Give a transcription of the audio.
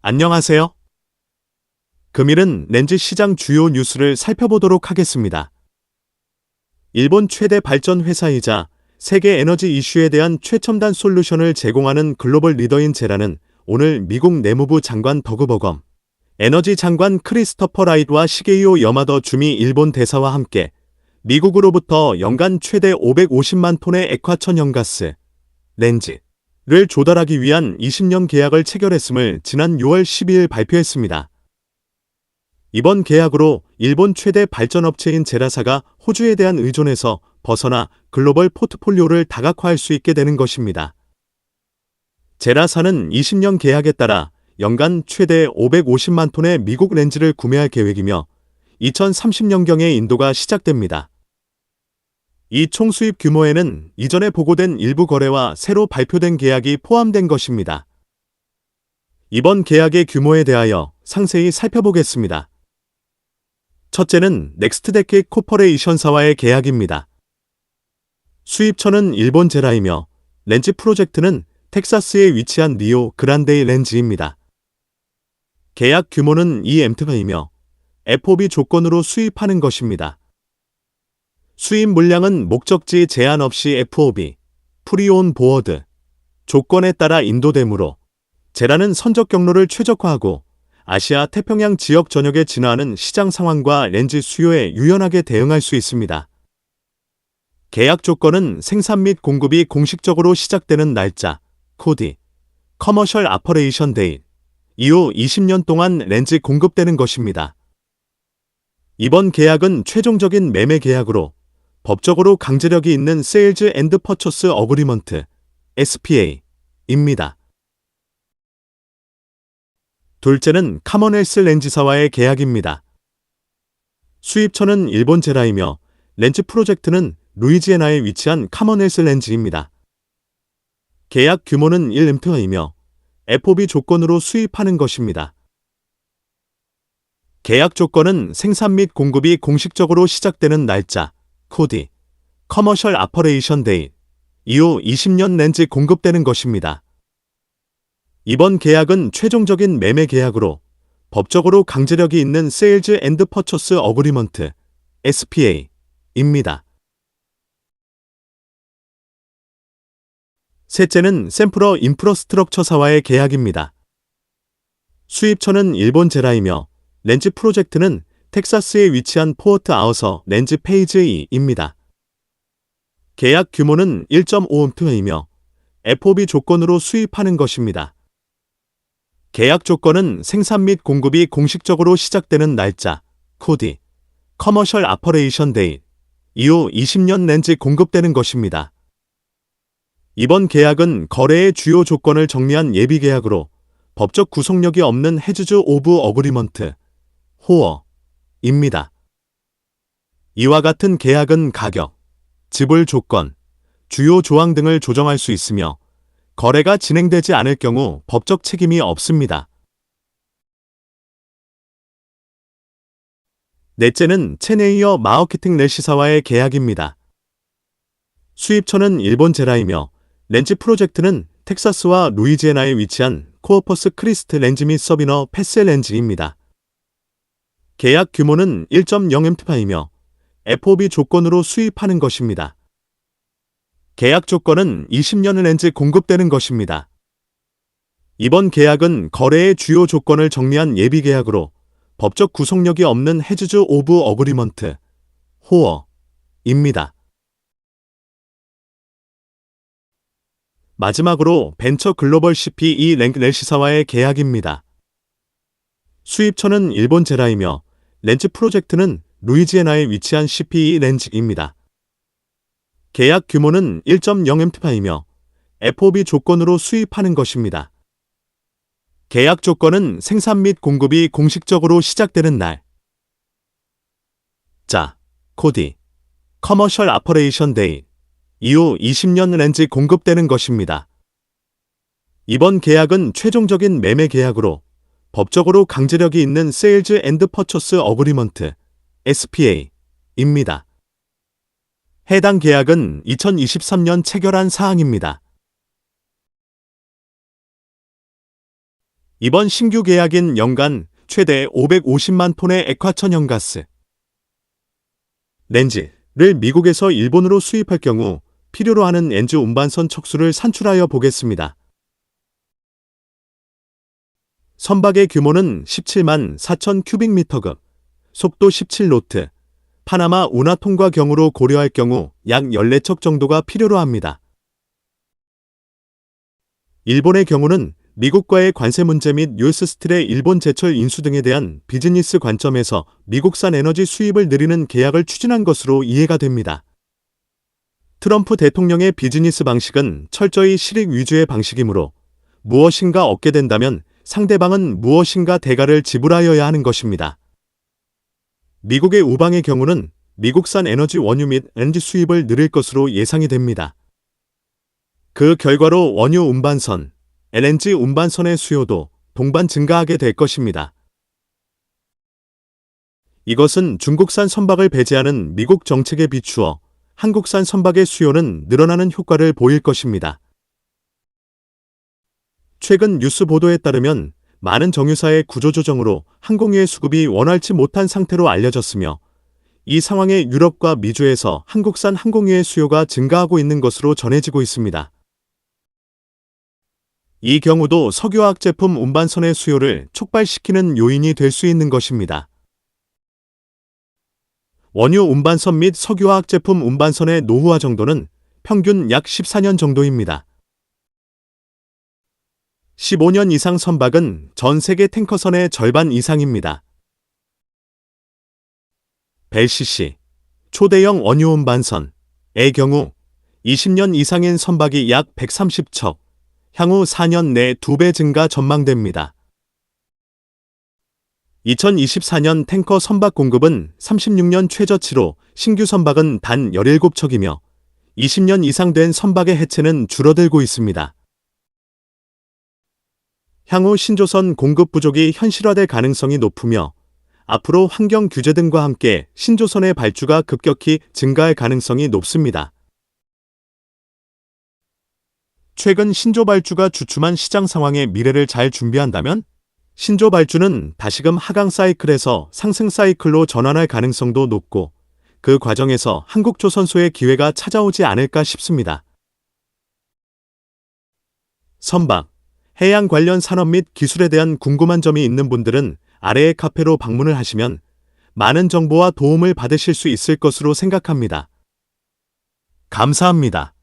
안녕하세요. 금일은 렌즈 시장 주요 뉴스를 살펴보도록 하겠습니다. 일본 최대 발전 회사이자 세계 에너지 이슈에 대한 최첨단 솔루션을 제공하는 글로벌 리더인 제라는 오늘 미국 내무부 장관 더그 버검, 에너지 장관 크리스토퍼 라이트와 시게이오 여마더 주미 일본 대사와 함께 미국으로부터 연간 최대 550만 톤의 액화천연가스, 렌즈를 조달하기 위한 20년 계약을 체결했음을 지난 6월 12일 발표했습니다. 이번 계약으로 일본 최대 발전업체인 제라사가 호주에 대한 의존에서 벗어나 글로벌 포트폴리오를 다각화할 수 있게 되는 것입니다. 제라사는 20년 계약에 따라 연간 최대 550만 톤의 미국 렌즈를 구매할 계획이며 2030년경에 인도가 시작됩니다. 이 총 수입 규모에는 이전에 보고된 일부 거래와 새로 발표된 계약이 포함된 것입니다. 이번 계약의 규모에 대하여 상세히 살펴보겠습니다. 첫째는 넥스트데킷 코퍼레이션사와의 계약입니다. 수입처는 일본 제라이며 렌즈 프로젝트는 텍사스에 위치한 리오 그란데이 렌즈입니다. 계약 규모는 2M이며 FOB 조건으로 수입하는 것입니다. 수입 물량은 목적지 제한 없이 FOB, 프리온 보어드, 조건에 따라 인도되므로 제라는 선적 경로를 최적화하고 아시아 태평양 지역 전역에 진화하는 시장 상황과 렌즈 수요에 유연하게 대응할 수 있습니다. 계약 조건은 생산 및 공급이 공식적으로 시작되는 날짜, 코디, 커머셜 아퍼레이션 데이, 이후 20년 동안 렌즈 공급되는 것입니다. 이번 계약은 최종적인 매매 계약으로 법적으로 강제력이 있는 세일즈 앤드 퍼처스 어그리먼트, SPA입니다. 둘째는 카먼헬스 렌즈사와의 계약입니다. 수입처는 일본 제라이며 렌즈 프로젝트는 루이지애나에 위치한 카먼헬스 렌즈입니다. 계약 규모는 1M이며 FOB 조건으로 수입하는 것입니다. 계약 조건은 생산 및 공급이 공식적으로 시작되는 날짜, 코디, 커머셜 아퍼레이션 데이, 이후 20년 렌즈 공급되는 것입니다. 이번 계약은 최종적인 매매 계약으로 법적으로 강제력이 있는 세일즈 앤드 퍼처스 어그리먼트, SPA입니다. 셋째는 샘프러 인프라스트럭처사와의 계약입니다. 수입처는 일본 제라이며 렌즈 프로젝트는 텍사스에 위치한 포어트 아우서 렌즈 페이즈 2입니다. 계약 규모는 1.5M이며 FOB 조건으로 수입하는 것입니다. 계약 조건은 생산 및 공급이 공식적으로 시작되는 날짜, 코디, 커머셜 아퍼레이션 데이, 이후 20년 렌즈 공급되는 것입니다. 이번 계약은 거래의 주요 조건을 정리한 예비 계약으로 법적 구속력이 없는 헤즈즈 오브 어그리먼트, 호어입니다. 이와 같은 계약은 가격, 지불 조건, 주요 조항 등을 조정할 수 있으며 거래가 진행되지 않을 경우 법적 책임이 없습니다. 넷째는 체네이어 마어케팅 래시사와의 계약입니다. 수입처는 일본 제라이며 렌즈 프로젝트는 텍사스와 루이지애나에 위치한 코어퍼스 크리스트 렌즈 및 서비너 패스 렌즈입니다. 계약 규모는 1.0M이며 FOB 조건으로 수입하는 것입니다. 계약 조건은 20년 렌즈 공급되는 것입니다. 이번 계약은 거래의 주요 조건을 정리한 예비 계약으로 법적 구속력이 없는 헤즈즈 오브 어그리먼트, 호어입니다. 마지막으로 벤처 글로벌 CPE 렌시사와의 계약입니다. 수입처는 일본 제라이며 렌즈 프로젝트는 루이지애나에 위치한 CPE 렌즈입니다. 계약 규모는 1.0M이며 FOB 조건으로 수입하는 것입니다. 계약 조건은 생산 및 공급이 공식적으로 시작되는 날, 코디, 커머셜 아퍼레이션 데이, 이후 20년 렌즈 공급되는 것입니다. 이번 계약은 최종적인 매매 계약으로 법적으로 강제력이 있는 세일즈 앤드 퍼처스 어그리먼트, SPA입니다. 해당 계약은 2023년 체결한 사항입니다. 이번 신규 계약인 연간 최대 550만 톤의 액화천연가스 렌즈를 미국에서 일본으로 수입할 경우 필요로 하는 엔지 운반선 척수를 산출하여 보겠습니다. 선박의 규모는 17만 4천 큐빅미터급, 속도 17노트, 파나마 운하 통과 경우로 고려할 경우 약 14척 정도가 필요로 합니다. 일본의 경우는 미국과의 관세 문제 및 US 스틸의 일본 제철 인수 등에 대한 비즈니스 관점에서 미국산 에너지 수입을 늘리는 계약을 추진한 것으로 이해가 됩니다. 트럼프 대통령의 비즈니스 방식은 철저히 실익 위주의 방식이므로 무엇인가 얻게 된다면 상대방은 무엇인가 대가를 지불하여야 하는 것입니다. 미국의 우방의 경우는 미국산 에너지 원유 및 LNG 수입을 늘릴 것으로 예상이 됩니다. 그 결과로 원유 운반선, LNG 운반선의 수요도 동반 증가하게 될 것입니다. 이것은 중국산 선박을 배제하는 미국 정책에 비추어 한국산 선박의 수요는 늘어나는 효과를 보일 것입니다. 최근 뉴스 보도에 따르면 많은 정유사의 구조조정으로 항공유의 수급이 원활치 못한 상태로 알려졌으며 이 상황에 유럽과 미주에서 한국산 항공유의 수요가 증가하고 있는 것으로 전해지고 있습니다. 이 경우도 석유화학 제품 운반선의 수요를 촉발시키는 요인이 될 수 있는 것입니다. 원유 운반선 및 석유화학 제품 운반선의 노후화 정도는 평균 약 14년 정도입니다. 15년 이상 선박은 전 세계 탱커선의 절반 이상입니다. 벨CC, 초대형 원유 운반선의 경우 20년 이상인 선박이 약 130척, 향후 4년 내 2배 증가 전망됩니다. 2024년 탱커 선박 공급은 36년 최저치로 신규 선박은 단 17척이며 20년 이상 된 선박의 해체는 줄어들고 있습니다. 향후 신조선 공급 부족이 현실화될 가능성이 높으며 앞으로 환경 규제 등과 함께 신조선의 발주가 급격히 증가할 가능성이 높습니다. 최근 신조 발주가 주춤한 시장 상황의 미래를 잘 준비한다면 신조 발주는 다시금 하강 사이클에서 상승 사이클로 전환할 가능성도 높고 그 과정에서 한국조선소의 기회가 찾아오지 않을까 싶습니다. 선박, 해양 관련 산업 및 기술에 대한 궁금한 점이 있는 분들은 아래의 카페로 방문을 하시면 많은 정보와 도움을 받으실 수 있을 것으로 생각합니다. 감사합니다.